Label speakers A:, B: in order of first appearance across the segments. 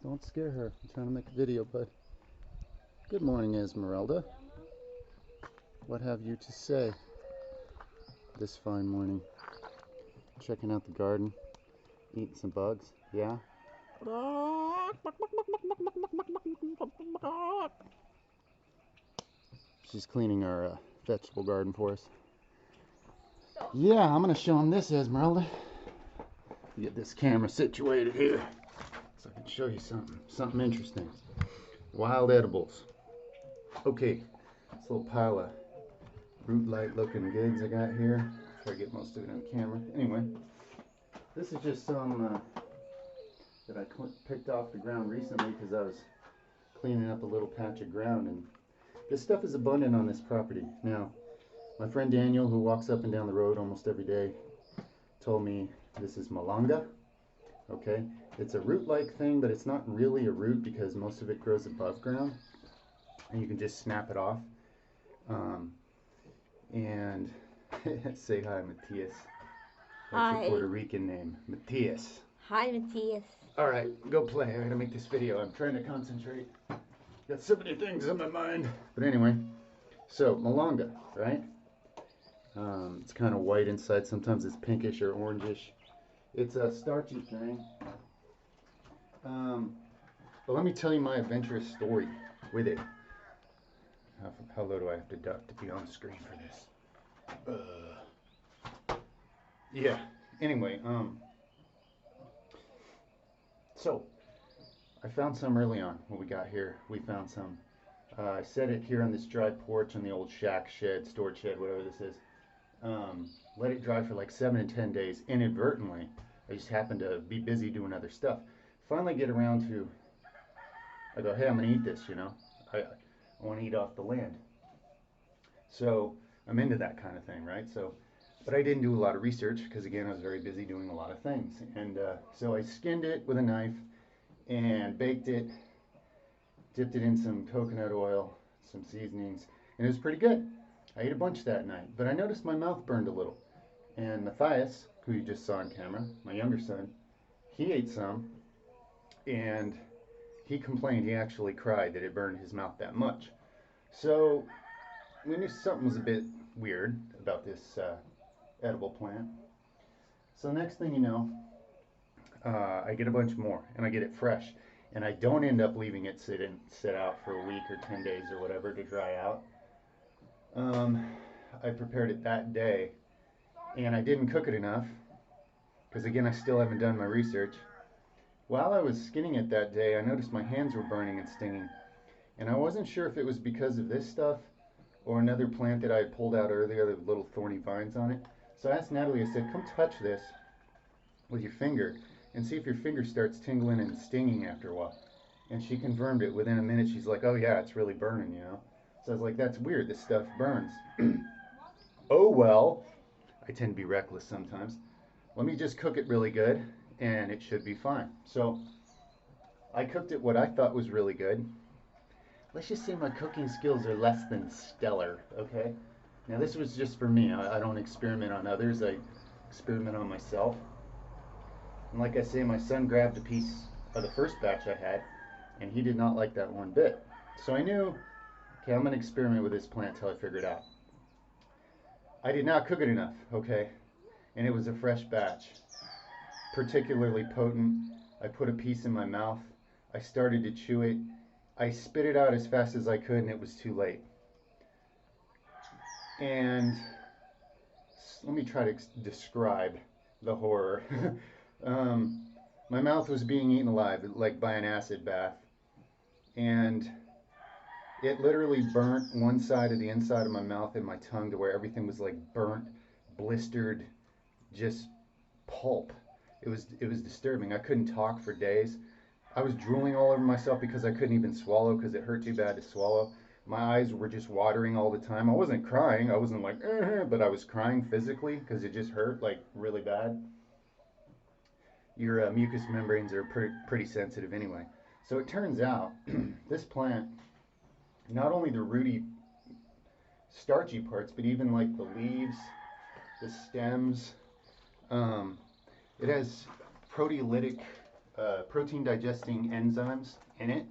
A: Don't scare her. I'm trying to make a video, bud. Good morning, Esmeralda. What have you to say this fine morning? Checking out the garden, eating some bugs. Yeah? She's cleaning our vegetable garden for us. Yeah, I'm going to show him this, Esmeralda. Get this camera situated here so I can show you something interesting. Wild edibles. Okay, this little pile of root light looking goods I got here. Try to get most of it on camera. Anyway, this is just some that I picked off the ground recently because I was cleaning up a little patch of ground, and this stuff is abundant on this property. Now, my friend Daniel, who walks up and down the road almost every day, told me this is Malanga. Okay, it's a root-like thing, but it's not really a root because most of it grows above ground, and you can just snap it off. And say hi, Matthias. That's
B: Hi.
A: your Puerto Rican name, Matthias.
B: Hi, Matthias.
A: All right, go play. I gotta make this video. I'm trying to concentrate. Got so many things on my mind. But anyway, so Malanga, right? It's kind of white inside. Sometimes it's pinkish or orangish. It's a starchy thing. But let me tell you my adventurous story with it. How low do I have to duck to be on the screen for this? Yeah. Anyway, so I found some early on when we got here. We found some. I set it here on this dry porch on the old shack shed, storage shed, whatever this is. Let it dry for like 7 to 10 days inadvertently. I just happened to be busy doing other stuff. Finally get around to, I go, hey, I'm gonna eat this, you know. I want to eat off the land. So I'm into that kind of thing, right? So, but I didn't do a lot of research because again, I was very busy doing a lot of things. And so I skinned it with a knife and baked it, dipped it in some coconut oil, some seasonings, and it was pretty good. I ate a bunch that night, but I noticed my mouth burned a little. And Matthias, who you just saw on camera, my younger son, he ate some, and he complained. He actually cried that it burned his mouth that much. So we knew something was a bit weird about this edible plant. So next thing you know, I get a bunch more, and I get it fresh, and I don't end up leaving it sit out for a week or 10 days or whatever to dry out. I prepared it that day, and I didn't cook it enough because again, I still haven't done my research. While I was skinning it that day, I noticed my hands were burning and stinging, and I wasn't sure if it was because of this stuff or another plant that I had pulled out earlier with little thorny vines on it. So I asked Natalie, I said, come touch this with your finger and see if your finger starts tingling and stinging after a while. And she confirmed it within a minute. She's like, oh yeah, it's really burning, you know. So I was like, that's weird, this stuff burns. Oh well, I tend to be reckless sometimes. Let me just cook it really good and it should be fine. So I cooked it what I thought was really good. Let's just say my cooking skills are less than stellar, okay? Now this was just for me. I don't experiment on others. I experiment on myself. And like I say, my son grabbed a piece of the first batch I had, and he did not like that one bit. So I knew, okay, I'm gonna experiment with this plant till I figure it out. I did not cook it enough, okay? And it was a fresh batch, particularly potent. I put a piece in my mouth. I started to chew it. I spit it out as fast as I could, and it was too late. And let me try to describe the horror. My mouth was being eaten alive, like by an acid bath. And it literally burnt one side of the inside of my mouth and my tongue to where everything was like burnt, blistered, just pulp. It was disturbing. I couldn't talk for days. I was drooling all over myself because I couldn't even swallow because it hurt too bad to swallow. My eyes were just watering all the time. I wasn't crying. I wasn't like, but I was crying physically because it just hurt like really bad. Your mucous membranes are pretty sensitive anyway. So it turns out this plant, not only the rooty, starchy parts, but even like the leaves, the stems, it has proteolytic protein digesting enzymes in it.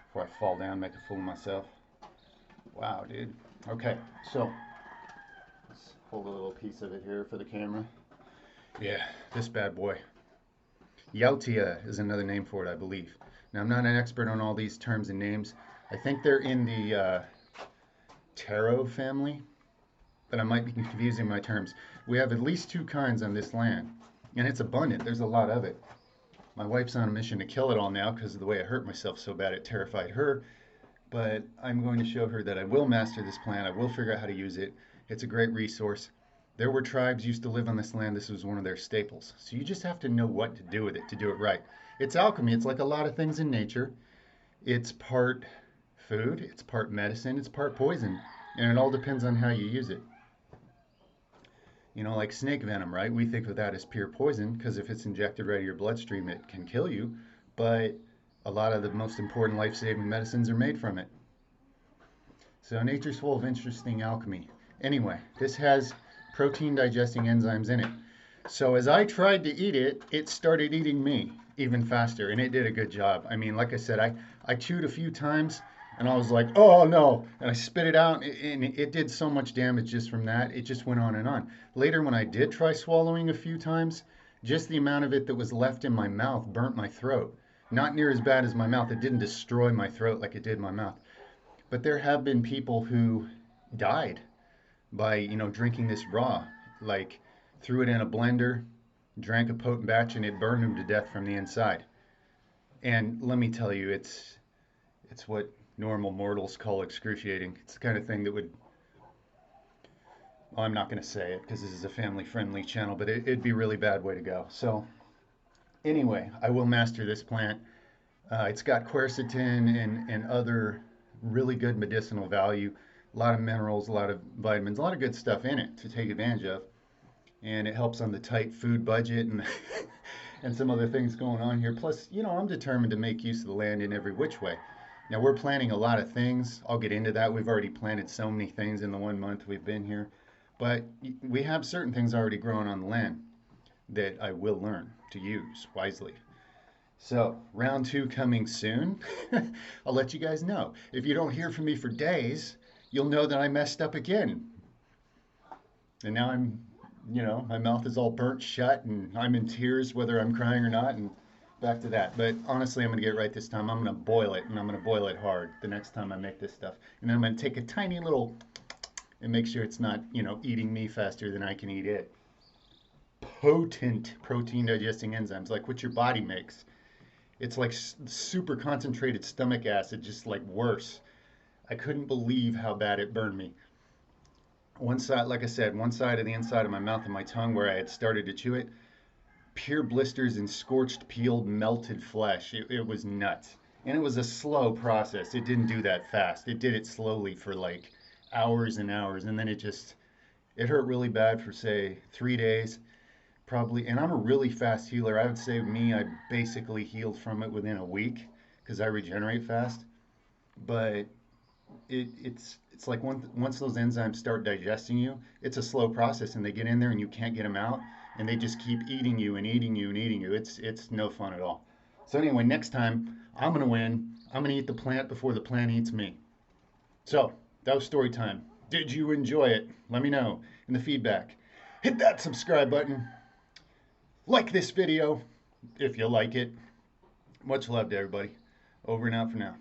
A: Before I fall down, make a fool of myself. Wow, dude. Okay, so let's hold a little piece of it here for the camera. Yeah, this bad boy. Yautia is another name for it, I believe. Now, I'm not an expert on all these terms and names. I think they're in the Taro family, but I might be confusing my terms. We have at least 2 kinds on this land, and it's abundant. There's a lot of it. My wife's on a mission to kill it all now because of the way I hurt myself so bad it terrified her. But I'm going to show her that I will master this plant. I will figure out how to use it. It's a great resource. There were tribes used to live on this land. This was one of their staples. So you just have to know what to do with it to do it right. It's alchemy. It's like a lot of things in nature. It's part food, it's part medicine, it's part poison. And it all depends on how you use it. You know, like snake venom, right? We think of that as pure poison because if it's injected right in your bloodstream, it can kill you. But a lot of the most important life-saving medicines are made from it. So nature's full of interesting alchemy. Anyway, this has protein digesting enzymes in it. So as I tried to eat it, it started eating me even faster, and it did a good job. I mean, like I said, I chewed a few times, and I was like, oh no, and I spit it out, and it did so much damage just from that. It just went on and on. Later, when I did try swallowing a few times, just the amount of it that was left in my mouth burnt my throat. Not near as bad as my mouth. It didn't destroy my throat like it did my mouth. But there have been people who died by, drinking this raw. Like, threw it in a blender, drank a potent batch, and it burned them to death from the inside. And let me tell you, it's what normal mortals call excruciating. It's the kind of thing that would, well, I'm not going to say it because this is a family-friendly channel, but it'd be a really bad way to go. So anyway, I will master this plant. It's got quercetin and other really good medicinal value, a lot of minerals, a lot of vitamins, a lot of good stuff in it to take advantage of. And it helps on the tight food budget and and some other things going on here. Plus, I'm determined to make use of the land in every which way. Now, we're planting a lot of things. I'll get into that. We've already planted so many things in the 1 month we've been here. But we have certain things already growing on the land that I will learn to use wisely. So, round 2 coming soon. I'll let you guys know. If you don't hear from me for days, you'll know that I messed up again. And now my mouth is all burnt shut and I'm in tears whether I'm crying or not, and back to that. But honestly, I'm going to get it right this time. I'm going to boil it, and I'm going to boil it hard the next time I make this stuff. And then I'm going to take a tiny little and make sure it's not, eating me faster than I can eat it. Potent protein digesting enzymes, like what your body makes. It's like super concentrated stomach acid, just like worse. I couldn't believe how bad it burned me. One side, like I said, one side of the inside of my mouth and my tongue where I had started to chew it, pure blisters and scorched, peeled, melted flesh. It was nuts. And it was a slow process. It didn't do that fast. It did it slowly for like hours and hours. And then it hurt really bad for, say, 3 days. Probably, and I'm a really fast healer. I would say I basically healed from it within a week because I regenerate fast. But it's like once those enzymes start digesting you, it's a slow process, and they get in there and you can't get them out, and they just keep eating you and eating you and eating you. It's no fun at all. So anyway, next time I'm gonna win. I'm gonna eat the plant before the plant eats me. So that was story time. Did you enjoy it? Let me know in the feedback. Hit that subscribe button. Like this video if you like it. Much love to everybody. Over and out for now.